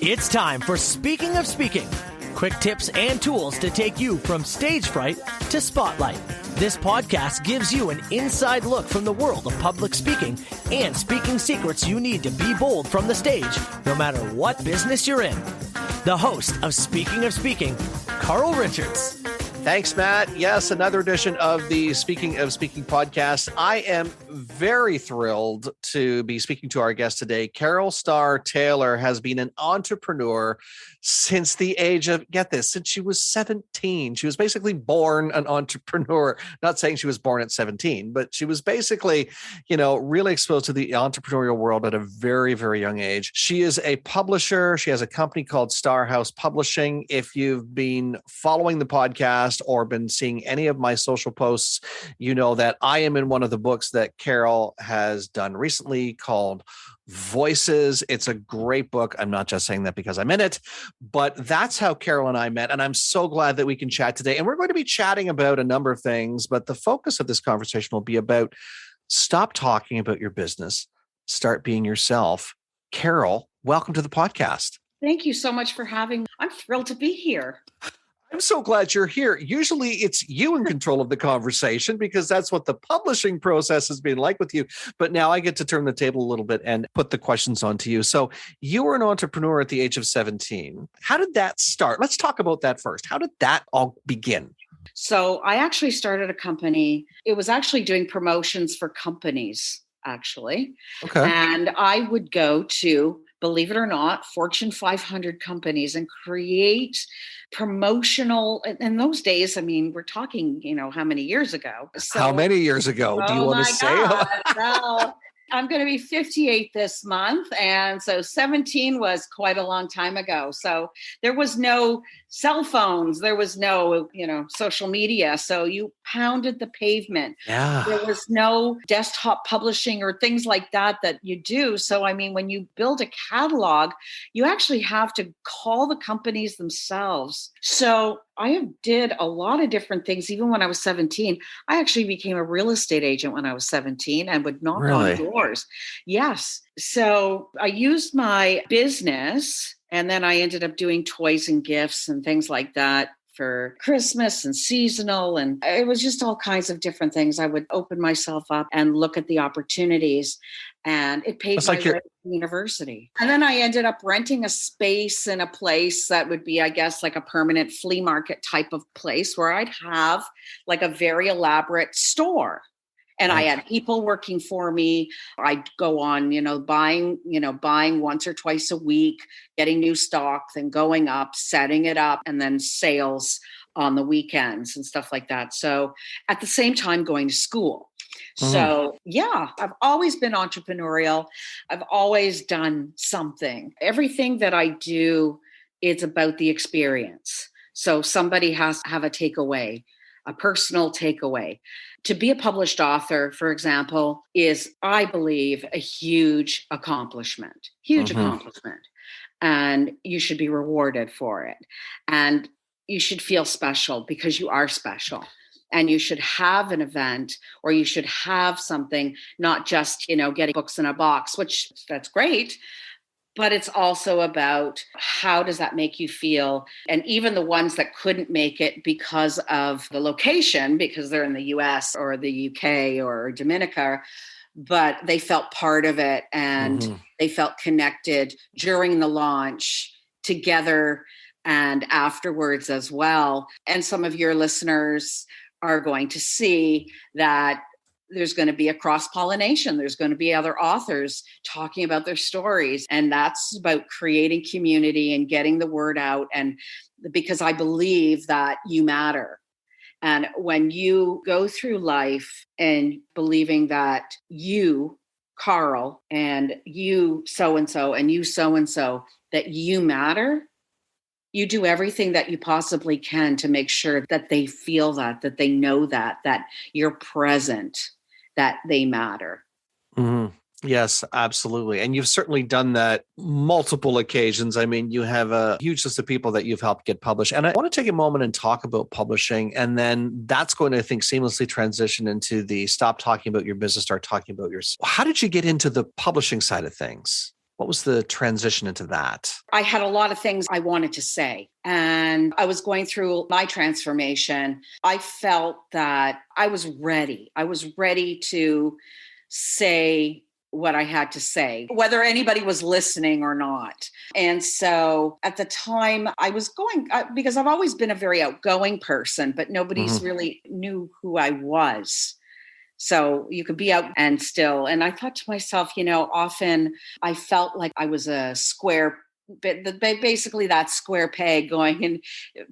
It's time for Speaking of Speaking. Quick tips and tools to take you from stage fright to spotlight. This podcast gives you an inside look from the world of public speaking and speaking secrets you need to be bold from the stage, no matter what business you're in. The host of Speaking, Carl Richards. Thanks, Matt. Yes, another edition of the Speaking of Speaking podcast. I am very thrilled to be speaking to our guest today. Starr Taylor has been an entrepreneur since the age of, get this, since she was 17. She was basically born an entrepreneur. Not saying she was born at 17, but she was basically, really exposed to the entrepreneurial world at a very, very young age. She is a publisher. She has a company called Starr House Publishing. If you've been following the podcast or been seeing any of my social posts, you know that I am in one of the books that Carol has done recently called Voices. It's a great book. I'm not just saying that because I'm in it, but that's how Carol and I met. And I'm so glad that we can chat today. And we're going to be chatting about a number of things, but the focus of this conversation will be about stop talking about your business, start being yourself. Carol, welcome to the podcast. Thank you so much for having me. I'm thrilled to be here. I'm so glad you're here. Usually it's you in control of the conversation because that's what the publishing process has been like with you. But now I get to turn the table a little bit and put the questions onto you. So you were an entrepreneur at the age of 17. How did that start? Let's talk about that first. How did that all begin? So I actually started a company. It was actually doing promotions for companies, actually. Okay. And I would go to, believe it or not, Fortune 500 companies and create promotional. In those days, I mean, we're talking, how many years ago? So, how many years ago? Do you want to say? Well, I'm going to be 58 this month. And so 17 was quite a long time ago. So there was no cell phones. There was no, social media. So you pounded the pavement. Yeah. There was no desktop publishing or things like that you do. So, I mean, when you build a catalog, you actually have to call the companies themselves. So I did a lot of different things. Even when I was 17, I actually became a real estate agent when I was 17 and would knock on doors. Yes. So I used my business and then I ended up doing toys and gifts and things like that for Christmas and seasonal. And it was just all kinds of different things. I would open myself up and look at the opportunities, and it paid my rent at the university. And then I ended up renting a space in a place that would be, I guess, like a permanent flea market type of place where I'd have like a very elaborate store. And I had people working for me. I'd go on, buying once or twice a week, getting new stock, then going up, setting it up, and then sales on the weekends and stuff like that. So at the same time, going to school. Mm-hmm. So yeah, I've always been entrepreneurial. I've always done something. Everything that I do is about the experience. So somebody has to have a takeaway, a personal takeaway. To be a published author, for example, is, I believe, a huge accomplishment. Accomplishment. And you should be rewarded for it. And you should feel special because you are special. And you should have an event, or you should have something, not just, getting books in a box, which that's great. But it's also about how does that make you feel? And even the ones that couldn't make it because of the location, because they're in the US or the UK or Dominica, but they felt part of it and they felt connected during the launch together and afterwards as well. And some of your listeners are going to see that there's going to be a cross-pollination. There's going to be other authors talking about their stories. And that's about creating community and getting the word out. And because I believe that you matter. And when you go through life and believing that you, Carl, and you so-and-so, and you so-and-so, that you matter, you do everything that you possibly can to make sure that they feel that they know that you're present, that they matter. Mm-hmm. Yes, absolutely. And you've certainly done that multiple occasions. I mean, you have a huge list of people that you've helped get published. And I want to take a moment and talk about publishing. And then that's going to, I think, seamlessly transition into the stop talking about your business, start talking about yourself. How did you get into the publishing side of things? What was the transition into that? I had a lot of things I wanted to say, and I was going through my transformation. I felt that I was ready. I was ready to say what I had to say, whether anybody was listening or not. And so at the time I was going, because I've always been a very outgoing person, but nobody's really knew who I was. So you could be out and still. And I thought to myself, often I felt like I was a square, basically that square peg going and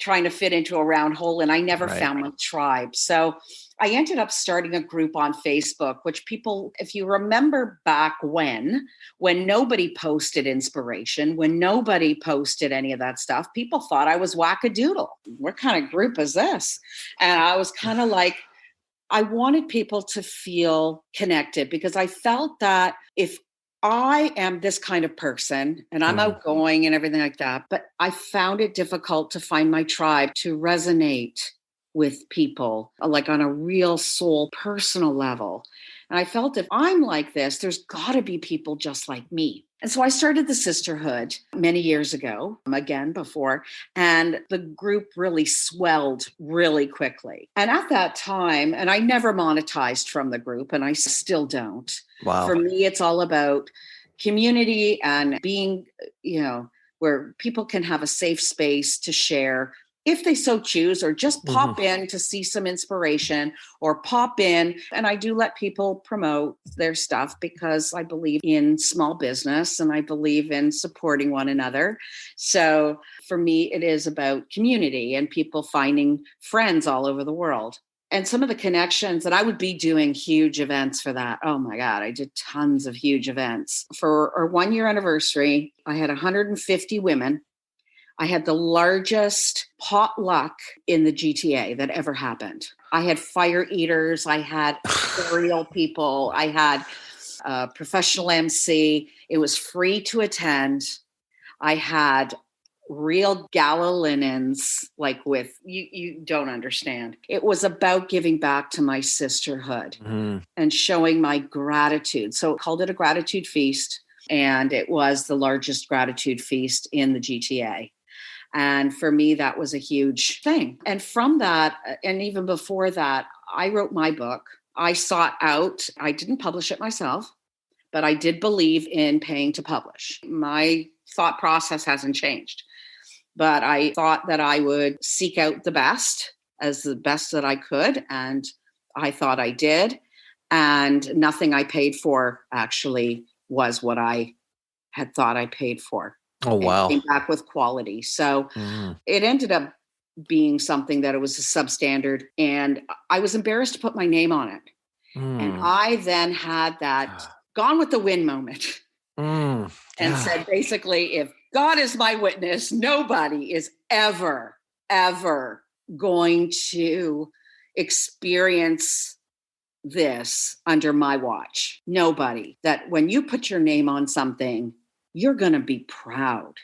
trying to fit into a round hole. And I never found my tribe. So I ended up starting a group on Facebook, which people, if you remember back when nobody posted inspiration, when nobody posted any of that stuff, people thought I was wackadoodle. What kind of group is this? And I was kind of like, I wanted people to feel connected, because I felt that if I am this kind of person and I'm outgoing and everything like that, but I found it difficult to find my tribe to resonate with people, like on a real soul, personal level. And I felt if I'm like this, there's got to be people just like me. And so I started the SiSTARhood many years ago, again, before, and the group really swelled really quickly. And at that time, and I never monetized from the group, and I still don't. Wow. For me, it's all about community and being, where people can have a safe space to share if they so choose, or just pop in to see some inspiration, or pop in. And I do let people promote their stuff, because I believe in small business and I believe in supporting one another. So for me, it is about community and people finding friends all over the world. And some of the connections, and I would be doing huge events for that. Oh my God, I did tons of huge events. For our 1-year anniversary, I had 150 women. I had the largest potluck in the GTA that ever happened. I had fire eaters. I had burial people. I had a professional MC. It was free to attend. I had real gala linens, like with, you don't understand. It was about giving back to my SiSTARhood and showing my gratitude. So I called it a gratitude feast. And it was the largest gratitude feast in the GTA. And for me, that was a huge thing. And from that, and even before that, I wrote my book. I sought out, I didn't publish it myself, but I did believe in paying to publish. My thought process hasn't changed, but I thought that I would seek out the best that I could. And I thought I did. And nothing I paid for actually was what I had thought I paid for. Oh, wow. It came back with quality. So it ended up being something that it was a substandard, and I was embarrassed to put my name on it. And I then had that gone with the wind moment and said, basically, if God is my witness, nobody is ever, ever going to experience this under my watch. Nobody. That when you put your name on something, you're going to be proud.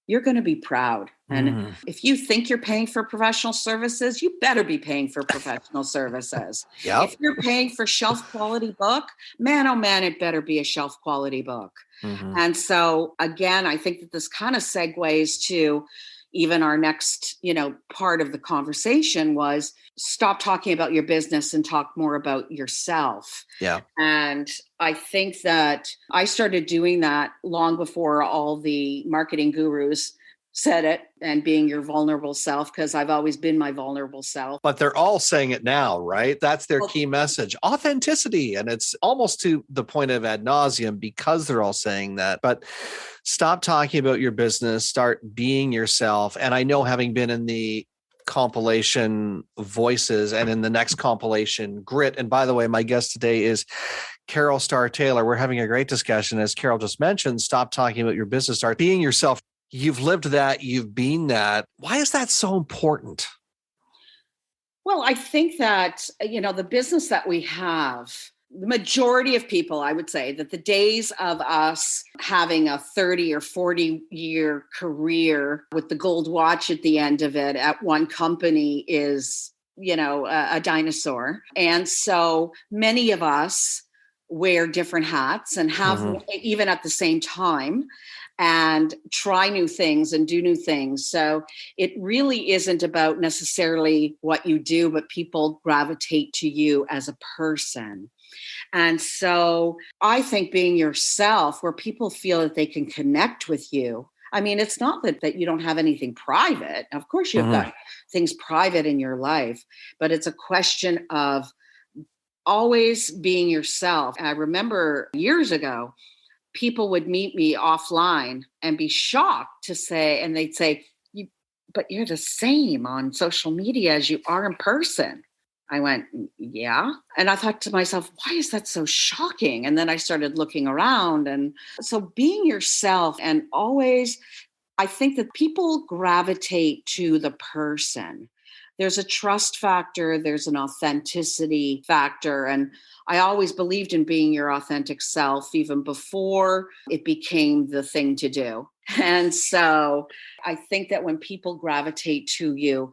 You're going to be proud. And if you think you're paying for professional services, you better be paying for professional services. If you're paying for shelf quality book, man, oh man, it better be a shelf quality book. And so again, I think that this kind of segues to even our next, part of the conversation was stop talking about your business and talk more about yourself. Yeah. And I think that I started doing that long before all the marketing gurus said it, and being your vulnerable self, because I've always been my vulnerable self. But they're all saying it now, right? That's their key message, authenticity. And it's almost to the point of ad nauseum because they're all saying that. But stop talking about your business, start being yourself. And I know, having been in the compilation Voices and in the next compilation Grit. And by the way, my guest today is Starr Taylor. We're having a great discussion. As Carol just mentioned, stop talking about your business, start being yourself. You've lived that, you've been that. Why is that so important? Well, I think that, the business that we have, the majority of people, I would say that the days of us having a 30 or 40 year career with the gold watch at the end of it at one company is, a dinosaur. And so many of us wear different hats and have even at the same time and try new things and do new things. So it really isn't about necessarily what you do, but people gravitate to you as a person. And so I think being yourself, where people feel that they can connect with you. I mean, it's not that you don't have anything private. Of course, you've got things private in your life, but it's a question of always being yourself. I remember years ago, people would meet me offline and be shocked to say, and they'd say, but you're the same on social media as you are in person. I went, yeah. And I thought to myself, why is that so shocking? And then I started looking around. And so being yourself, and always, I think that people gravitate to the person. There's a trust factor, there's an authenticity factor. And I always believed in being your authentic self, even before it became the thing to do. And so I think that when people gravitate to you,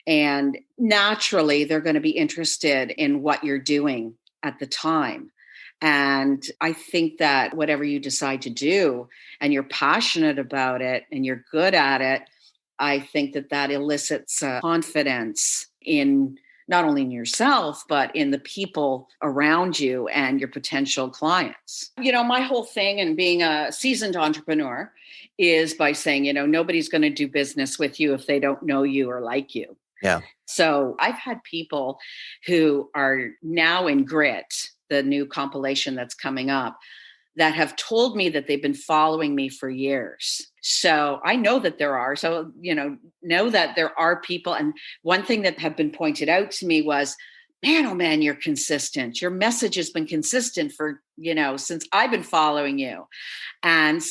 and naturally, they're going to be interested in what you're doing at the time. And I think that whatever you decide to do and you're passionate about it and you're good at it, I think that elicits confidence in not only in yourself, but in the people around you and your potential clients. You know, my whole thing in being a seasoned entrepreneur is by saying, nobody's going to do business with you if they don't know you or like you. Yeah. So I've had people who are now in Grit, the new compilation that's coming up, that have told me that they've been following me for years. So I know that there are. So, know that there are people. And one thing that have been pointed out to me was, man, oh man, you're consistent. Your message has been consistent for, since I've been following you. And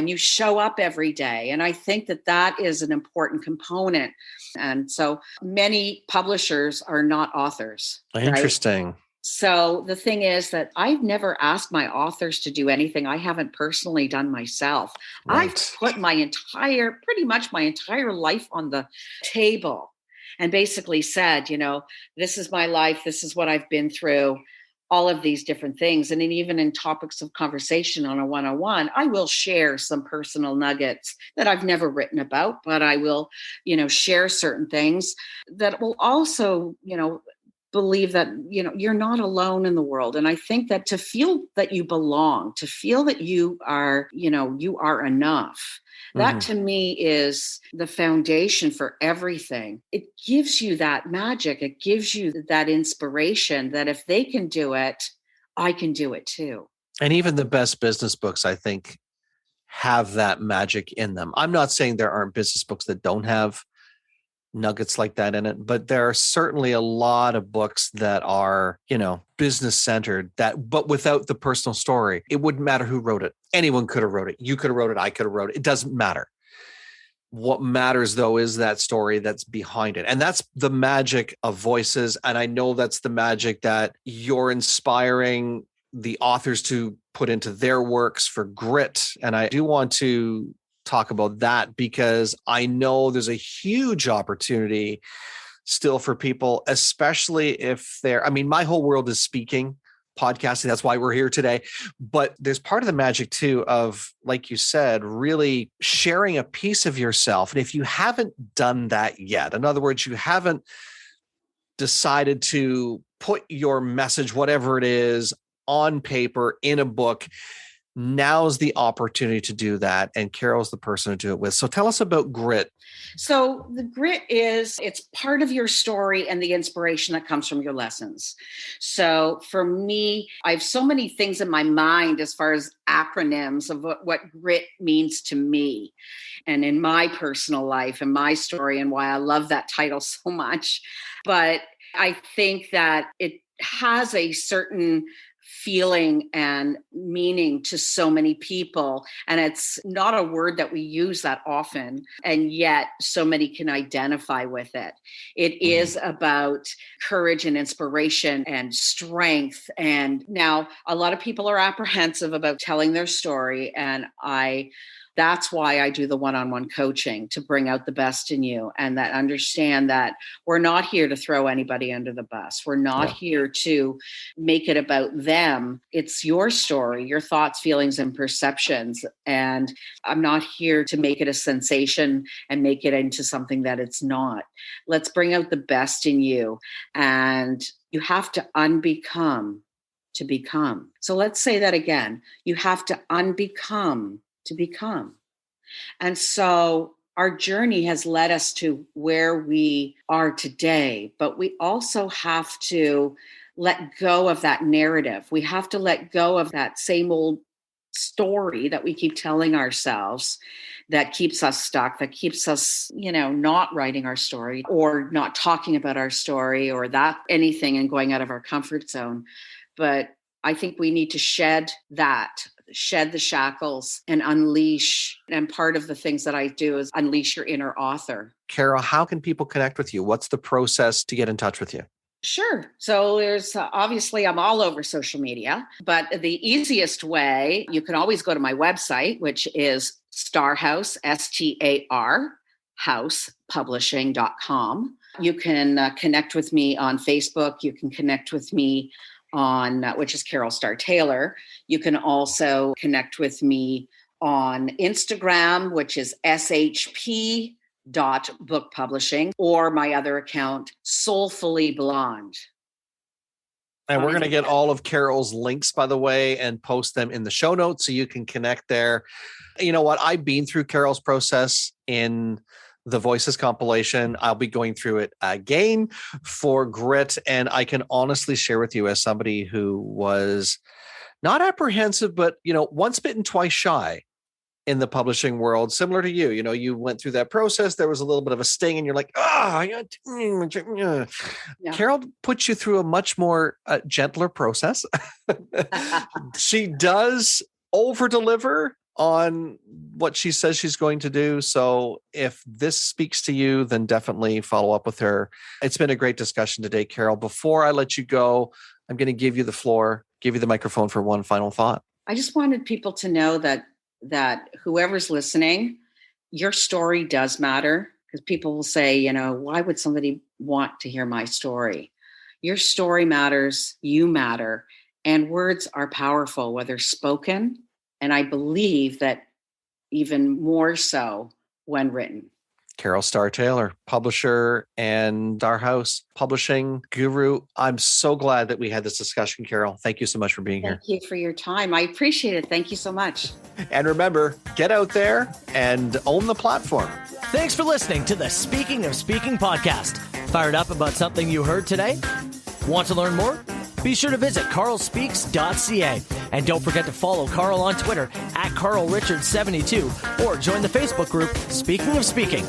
you show up every day. And I think that is an important component. And so many publishers are not authors. Interesting. Right? So the thing is that I've never asked my authors to do anything I haven't personally done myself. Right. I've put pretty much my entire life on the table and basically said, this is my life. This is what I've been through, all of these different things. And then even in topics of conversation on a one-on-one, I will share some personal nuggets that I've never written about, but I will, share certain things that will also, believe that, you're not alone in the world. And I think that to feel that you belong, to feel that you are, you are enough, that to me is the foundation for everything. It gives you that magic. It gives you that inspiration that if they can do it, I can do it too. And even the best business books, I think, have that magic in them. I'm not saying there aren't business books that don't have nuggets like that in it, but there are certainly a lot of books that are, business centered, but without the personal story. It wouldn't matter who wrote it. Anyone could have wrote it. You could have wrote it. I could have wrote it. It doesn't matter. What matters though is that story that's behind it. And that's the magic of voices. And I know that's the magic that you're inspiring the authors to put into their works for Grit. And I do want to talk about that because I know there's a huge opportunity still for people, especially if my whole world is speaking, podcasting. That's why we're here today. But there's part of the magic too of, like you said, really sharing a piece of yourself. And if you haven't done that yet, in other words, you haven't decided to put your message, whatever it is, on paper in a book, now's the opportunity to do that. And Carol's the person to do it with. So tell us about Grit. So the Grit it's part of your story and the inspiration that comes from your lessons. So for me, I have so many things in my mind as far as acronyms of what Grit means to me and in my personal life and my story and why I love that title so much. But I think that it has a certain feeling and meaning to so many people. And it's not a word that we use that often. And yet so many can identify with it. It is about courage and inspiration and strength. And now a lot of people are apprehensive about telling their story. And that's why I do the one-on-one coaching, to bring out the best in you and that understand that we're not here to throw anybody under the bus. We're not here to make it about them. them. It's your story, your thoughts, feelings, and perceptions. And I'm not here to make it a sensation and make it into something that it's not. Let's bring out the best in you. And you have to unbecome to become. So let's say that again. You have to unbecome to become. And so our journey has led us to where we are today, but we also have to let go of that narrative. We have to let go of that same old story that we keep telling ourselves that keeps us stuck, that keeps us, not writing our story or not talking about our story or that anything and going out of our comfort zone. But I think we need to shed the shackles and unleash. And part of the things that I do is unleash your inner author. Carol, how can people connect with you? What's the process to get in touch with you? Sure. So there's obviously I'm all over social media, but the easiest way, you can always go to my website, which is StarHouse, STAR, housepublishing.com. You can connect with me on Facebook. You can connect with me on, which is Carol Starr Taylor. You can also connect with me on Instagram, which is shp.bookpublishing, or my other account, Soulfully Blonde. And we're going to get all of Carol's links, by the way, and post them in the show notes so you can connect there. You know what? I've been through Carol's process in the Voices compilation. I'll be going through it again for Grit. And I can honestly share with you as somebody who was not apprehensive, but, once bitten, twice shy in the publishing world, similar to you. You went through that process. There was a little bit of a sting and you're like, yeah. Carol puts you through a much more gentler process. She does over-deliver on what she says she's going to do. So if this speaks to you, then definitely follow up with her. It's been a great discussion today, Carol. Before I let you go, I'm going to give you the floor, give you the microphone for one final thought. I just wanted people to know that whoever's listening, your story does matter, because people will say, why would somebody want to hear my story? Your story matters. You matter. And words are powerful, whether spoken, and I believe that even more so when written. Carol Starr Taylor, publisher and our house publishing guru. I'm so glad that we had this discussion, Carol. Thank you so much for being here. Thank you for your time. I appreciate it. Thank you so much. And remember, get out there and own the platform. Thanks for listening to the Speaking of Speaking podcast. Fired up about something you heard today? Want to learn more? Be sure to visit carlspeaks.ca. And don't forget to follow Carl on Twitter @CarlRichard72 or join the Facebook group Speaking of Speaking.